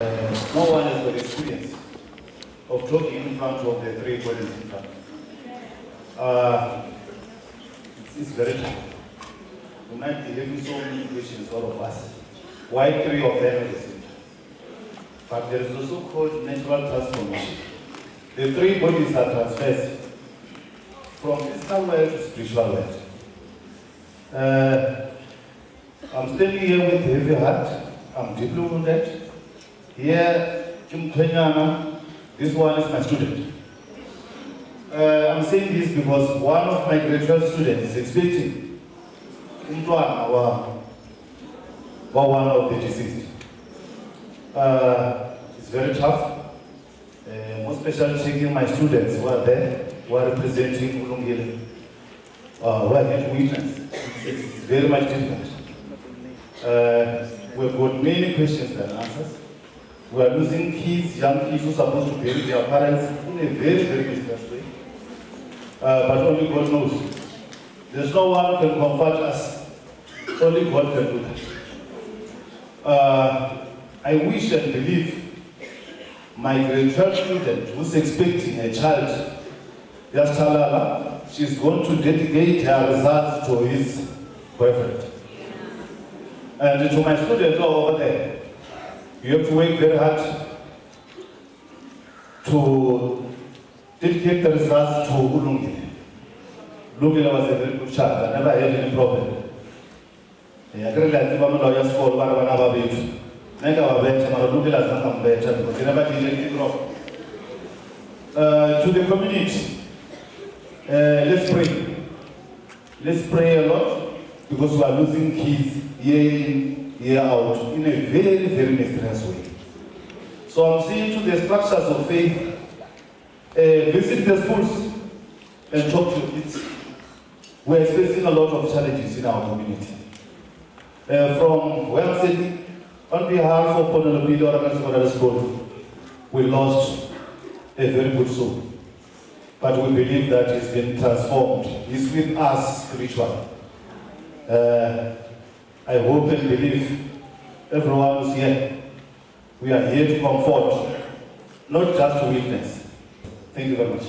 No one has got experience of talking in front of the three bodies in front. It's very tough. We might be having so many questions, all of us. Why three of them at the same time? But there is also called natural transformation. The three bodies are transferred from physical world to spiritual world. I'm standing here with a heavy heart. I'm deeply wounded. Here, Kumngcwabo, this one is my student. I'm saying this because one of my grade 12 students is expecting one of the deceased. It's very tough. More especially checking my students who are there, who are representing Ulungile, who are here to witness. It's very much difficult. We've got many questions and answers. We are losing kids, young kids who are supposed to bury their parents in a very, very mysterious way. But only God knows. There's no one who can comfort us. Only God can do that. I wish and believe my grade 12 student who's expecting a child, Yastalala, she's going to dedicate her results to his boyfriend. And to my students over there, you have to work very hard to dedicate the results to Ulungile. Ulungile was a very good child. I never had any problem. I realized I'm a lawyer school, but I'm not a baby. I never bet, but Ulungile has not come better because he never did anything wrong. To the community, let's pray. Let's pray a lot because we are losing kids year in, year out in a very, very mysterious way. So I'm saying to the structures of faith, visit the schools and talk to kids. We're experiencing a lot of challenges in our community. From where I'm sitting, on behalf of Ponelopili School, we lost a very good soul. But we believe that he's been transformed. He's with us spiritually. I hope and believe everyone who's here, we are here to comfort, not just to witness. Thank you very much.